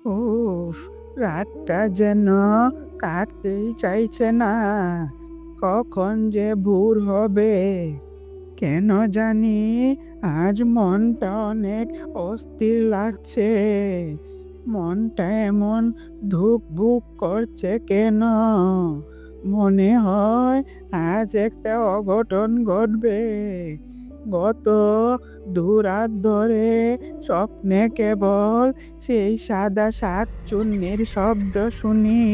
উফ, রাতটা যেন কাটতেই চাইছে না। কখন যে ভোর হবে কেন জানি। আজ মনটা অনেক অস্থির লাগছে। মনটা এমন ধুক ভুক করছে কেন? মনে হয় আজ একটা অঘটন ঘটবে। গত দুরাত ধরে স্বপ্নে কেবল সেই সাদা শাক চুন্নির শব্দ শুনি।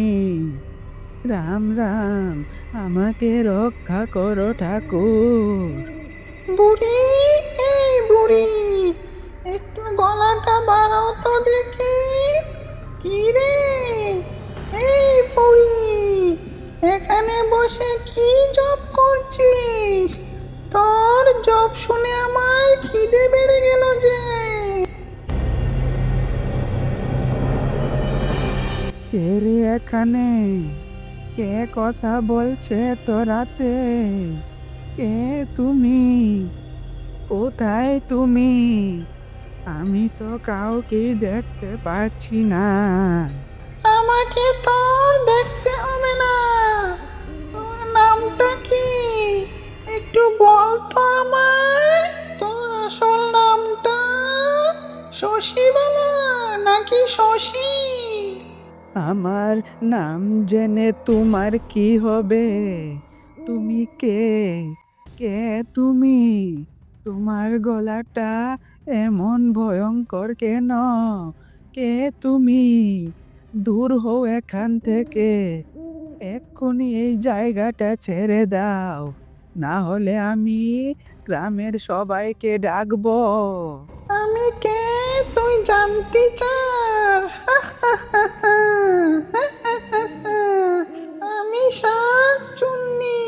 রাম রাম, আমাকে রক্ষা করো ঠাকুর। বুড়ি, এই বুড়ি, একটু গলাটা বাড়াও তো দেখি। কি রে, এই বুড়ি, এখানে বসে কি জব করছিস? তোর জব শুনে আমার খিদে বেড়ে গেল যে। কে রে এখানে? কে কথা বলছে তো রাতে? কে তুমি? কোথায় তুমি? আমি তো কাউকে দেখতে পাচ্ছি না। আমাকে তোর দেখতে হবে না। তোর নামটা কি? একটু বল তো আমায়। তোর আসল নামটা শশীবালা নাকি শশী? আমার নাম জেনে তোমার কি হবে? তুমি কে? কে তুমি? তোমার গলাটা এমন ভয়ঙ্কর কেন? কে তুমি? দূর হও এখান থেকে। এক্ষুনি এই জায়গাটা ছেড়ে দাও, না হলে আমি গ্রামের সবাইকে ডাকবো। আমি কে তুই জানতে চাস? আমি শাক চুন্নি।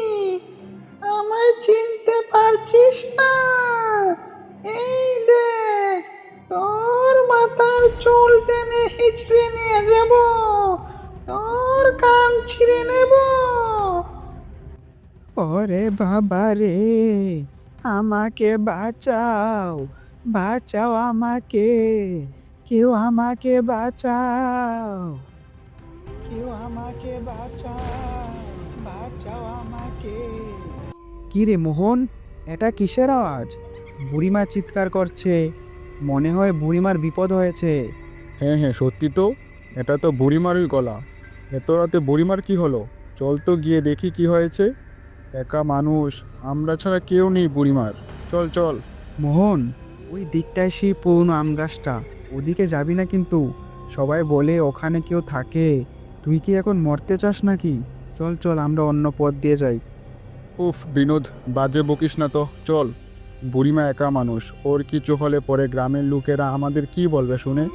আমায় চিনতে পারছিস না? এই দেখ, তোর মাথার চুল টেনে হিচড়ে নিয়ে যাব, তোর কান ছিঁড়ে নেব। ওরে বাবা রে, আমাকে বাঁচাও, বাঁচাও আমাকে, কেউ আমাকে বাঁচাও, কেউ আমাকে বাঁচাও, বাঁচাও আমাকে। কি রে মোহন, এটা কিসের আওয়াজ? বুড়িমা চিৎকার করছে, মনে হয় বুড়িমার বিপদ হয়েছে। হ্যাঁ হ্যাঁ, সত্যি তো। এটা তো বুড়িমারই গলা। এত রাতে বুড়িমার কি হলো? চল তো গিয়ে দেখি কি হয়েছে। একা মানুষ, আমরা ছাড়া কেউ নেই বুড়িমার। চল চল। মোহন, ওই দিকটায় সেই পুরনো আম গাছটা, ওদিকে যাবি না কিন্তু। সবাই বলে ওখানে কেউ থাকে। তুই কি এখন মরতে চাস নাকি? চল চল, আমরা অন্য পথ দিয়ে যাই। উফ বিনোদ, বাজে বকিস না তো, চল। বুড়িমা একা মানুষ, ওর কিছু হলে পরে গ্রামের লোকেরা আমাদের কি বলবে শুনে।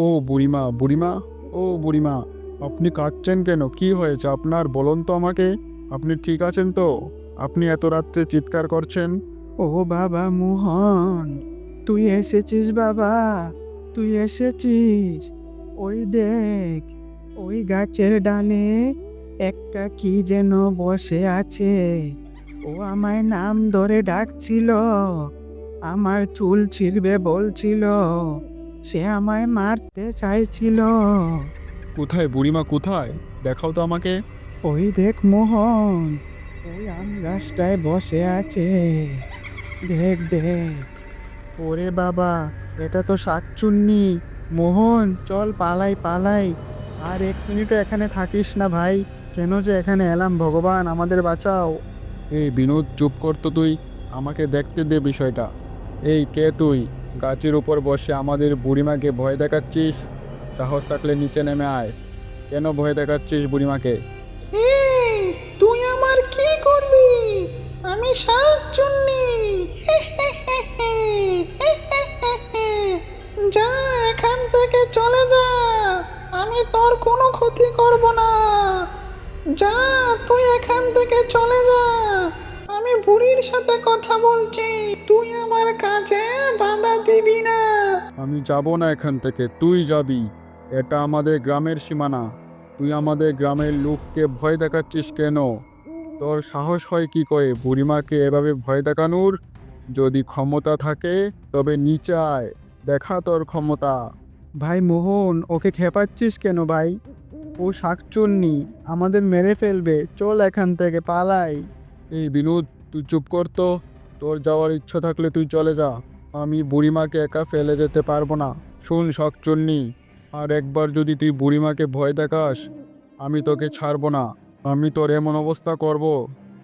ও বুড়িমা, বুড়িমা, ও বুড়িমা, আপনি কাঁদছেন কেন? কি হয়েছে আপনার, বলুন তো আমাকে। আপনি ঠিক আছেন তো? আপনি এত রাত্রে চিৎকার করছেন। ও বাবা মোহন, তুই এসেছিস বাবা, তুই এসেছিস। ওই দেখ, ওই গাছের ডালে একটা কি যেন বসে আছে। ও আমায় নাম ধরে ডাকছিল, আমার চুল ছিঁড়বে বলছিল, সে আমায় মারতে চাইছিল। কোথায় বুড়িমা, কোথায়? দেখাও তো আমাকে। ওই দেখ মোহন, ওই আম গাছটায় বসে আছে। দেখ দেখ। ওরে বাবা, এটা তো শাকচুন্নি। মোহন, চল পালাই পালাই। আর এক মিনিটও এখানে থাকিস না ভাই। কেন যে এখানে এলাম, ভগবান আমাদের বাঁচাও। এই বিনোদ, চুপ কর তো তুই। আমাকে দেখতে দে বিষয়টা। এই কে তুই? গাছের উপর বসে আমাদের বুড়িমাকে ভয় দেখাচ্ছিস? সাহস থাকলে নিচে নেমে আয়। কেন ভয় দেখাচ্ছিস বুড়িমাকে? এই, তুই আমার কি করবি? আমি শাক চুন্নি। যা, এখান থেকে চলে যা। আমি তোর কোনো ক্ষতি করব না। যা, তুই এখান থেকে চলে যা। আমি বুড়ির সাথে কথা বলছি, তুই আমার কাছে বাধা দিবি না। আমি যাব না এখান থেকে, তুই যাবি। এটা আমাদের গ্রামের সীমানা। তুই আমাদের গ্রামের লোককে ভয় দেখাচ্ছিস কেন? তোর সাহস হয় কি করে বুড়িমাকে এভাবে ভয় দেখানোর? যদি ক্ষমতা থাকে তবে নিচে আয়। দেখা তোর ক্ষমতা। ভাই মোহন, ওকে খেপাচ্ছিস কেন ভাই? ও শাকচুন্নি, আমাদের মেরে ফেলবে, চল এখান থেকে পালাই। এই বিনোদ, তুই চুপ কর তো। তোর যাওয়ার ইচ্ছা থাকলে তুই চলে যা, আমি বুড়িমাকে একা ফেলে যেতে পারবো না। শুন শাকচুন্নি, আর একবার যদি তুই বুড়িমাকে ভয় দেখাস, আমি তোকে ছাড়বো না। আমি তোর এমন অবস্থা করব,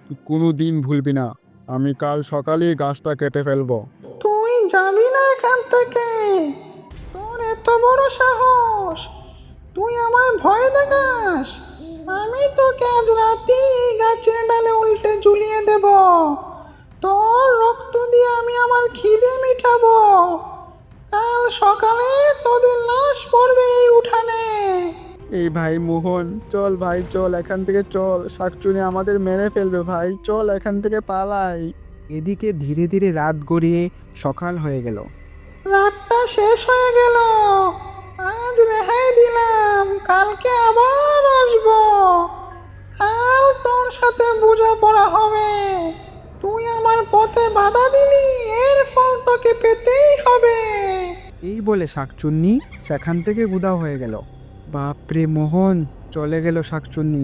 তুই কোনো দিন ভুলবি না। আমি কাল সকালেই গাছটা কেটে ফেলবো। তুই যাবি না এখান থেকে। তোর এত বড় সাহস, তুই আমায় ভয় দেখাস। আমি তোকে আজ রাতেই এই গাছের ডালে উল্টে ঝুলিয়ে দেব। তোর রক্ত দিয়ে আমি আমার খিদে মিটাবো। কাল সকালে তোদের লাশ পড়বে এই উঠানে। এই ভাই মোহন, চল ভাই চল, এখান থেকে চল, শাকচুনি আমাদের মেরে ফেলবে ভাই, চল এখান থেকে পালাই। এদিকে ধীরে ধীরে রাত গড়িয়ে সকাল হয়ে গেল। রাতটা শেষ হয়ে গেল। আজ রেহাই দিলাম, কালকে আবার আসবো। কাল তোর সাথে বোঝাপড়া হবে। তুই আমার পথে বাধা দিলি, এর ফল তোকে পেতেই হবে। এই বলে শাকচুন্নি সেখান থেকে উধাও হয়ে গেল। বাপরে মোহন, চলে গেল শাকচুন্নি,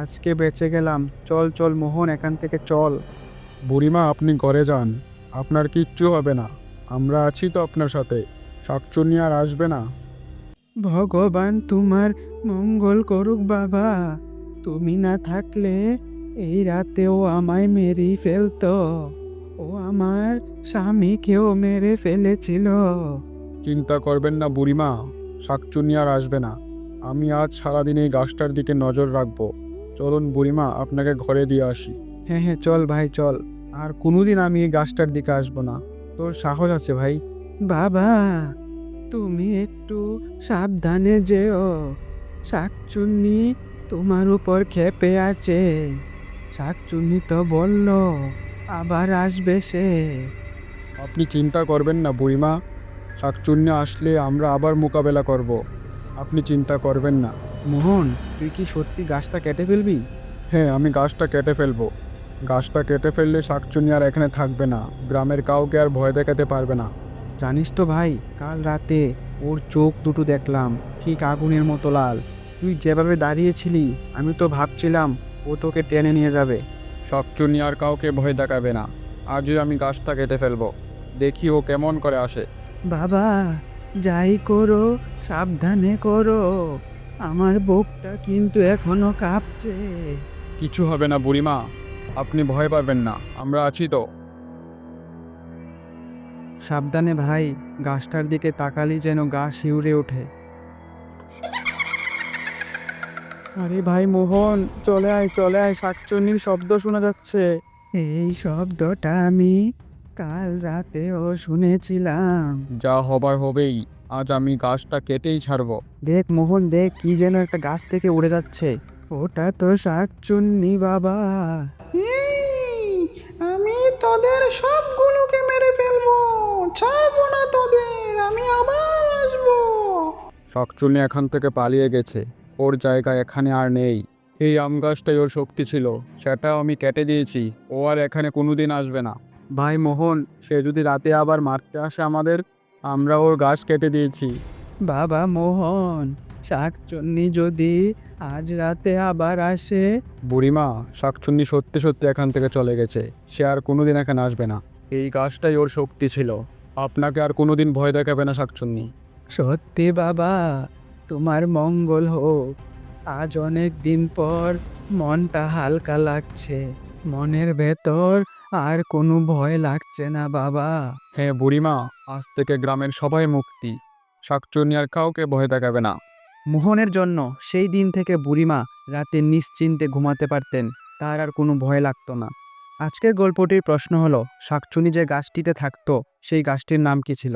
আজকে বেঁচে গেলাম। চল চল মোহন, এখান থেকে চল। বুড়িমা, আপনি ঘরে যান, আপনার কিচ্ছু হবে না। আমরা আছি তো আপনার সাথে, শাকচুন্নি আর আসবে না। ভগবান তোমার মঙ্গল করুক বাবা, তুমি না থাকলে এই রাতেও আমায় মেরেই ফেলতো। ও আমার স্বামীকেও মেরে ফেলেছিল। চিন্তা করবেন না বুড়িমা, শাকচুন্নি আর আসবে না। আমি আজ সারাদিন এই গাছটার দিকে নজর রাখবো। চলুন বুড়িমা, আপনাকে ঘরে দিয়ে আসি। হ্যাঁ হ্যাঁ, চল ভাই চল, আর কোনোদিন আমি এই গাছটার দিকে আসবো না। তোর সাহস আছে ভাই। বাবা, তুমি একটু সাবধানে যেও, শাকচুন্নি তোমার উপর ক্ষেপে আছে। শাকচুন্নি তো বলল আবার আসবে সে। আপনি চিন্তা করবেন না বুড়িমা, শাকচুন্নি আসলে আমরা আবার মোকাবেলা করব। আপনি চিন্তা করবেন না। মোহন, তুই কি সত্যি গাছটা কেটে ফেলবি? হ্যাঁ, আমি গাছটা কেটে ফেলবো। গাছটা কেটে ফেললে শাকচুন্নি আর এখানে থাকবে না, গ্রামের কাউকে আর ভয় দেখাতে পারবে না। জানিস তো ভাই, কাল রাতে ওর চোখ দুটো দেখলাম ঠিক আগুনের মতো লাল। তুই যেভাবে দাঁড়িয়েছিলি, আমি তো ভাবছিলাম ও তোকে টেনে নিয়ে যাবে। শাকচুন্নি আর কাউকে ভয় দেখাবে না। আজই আমি গাছটা কেটে ফেলবো, দেখি ও কেমন করে আসে। বাবা, যাই করো সাবধানে করো, আমার বুকটা কিন্তু এখনো কাঁপছে। কিছু হবে না বুড়িমা, আপনি ভয় পাবেন না, আমরা আছি তো। সাবধানে ভাই, গাছটার দিকে তাকালি যেন গা শিউরে ওঠে। আরে ভাই মোহন, চলে আয় চলে আয়, শাকচুন্নির শব্দ শোনা যাচ্ছে। এই শব্দটা আমি কাল রাতেও শুনেছিলাম। যা হবার হবেই, আজ আমি গাছটা কেটেই ছাড়বো। দেখ মোহন দেখ, কি যেন একটা গাছ থেকে উড়ে যাচ্ছে। ওটা তো শাকচুন্নি বাবা। এই, আমি তোদের সবগুলোকে মেরে ফেলবো। ছাড়বো না তোদের, আমি আবার আসবো। শাকচুন্নি এখান থেকে পালিয়ে গেছে, ওর জায়গা এখানে আর নেই। এই আম গাছটাই ওর শক্তি ছিল, সেটাও আমি কেটে দিয়েছি। ও আর এখানে কোনোদিন আসবে না। ভাই মোহন, সে যদি রাতে আবার মারতে আসে আমাদের, আমরা ওর গাছ কেটে দিয়েছি। বাবা মোহন, শাকচুন্নি যদি আজ রাতে আবার আসে? বুড়িমা, শাকচুন্নি সত্যি সত্যি এখান থেকে চলে গেছে, সে আর কোনোদিন এখানে আসবে না। এই গাছটাই ওর শক্তি ছিল, আপনাকে আর কোনোদিন ভয় দেখাবে না শাকচুন্নি। সত্যি বাবা, তোমার মঙ্গল হোক। আজ অনেক দিন পর মনটা হালকা লাগছে, মনের ভেতর আর কোনো ভয় লাগছে না বাবা। হ্যাঁ বুড়িমা, আজ থেকে গ্রামের সবাই মুক্তি, শাকচুন্নি আর কাউকে ভয় দেখাবে না। মোহনের জন্য সেই দিন থেকে বুড়িমা রাতে নিশ্চিন্তে ঘুমাতে পারতেন, তার আর কোনো ভয় লাগতো না। আজকের গল্পটির প্রশ্ন হলো, শাকচুনি যে গাছটিতে থাকতো সেই গাছটির নাম কি ছিল?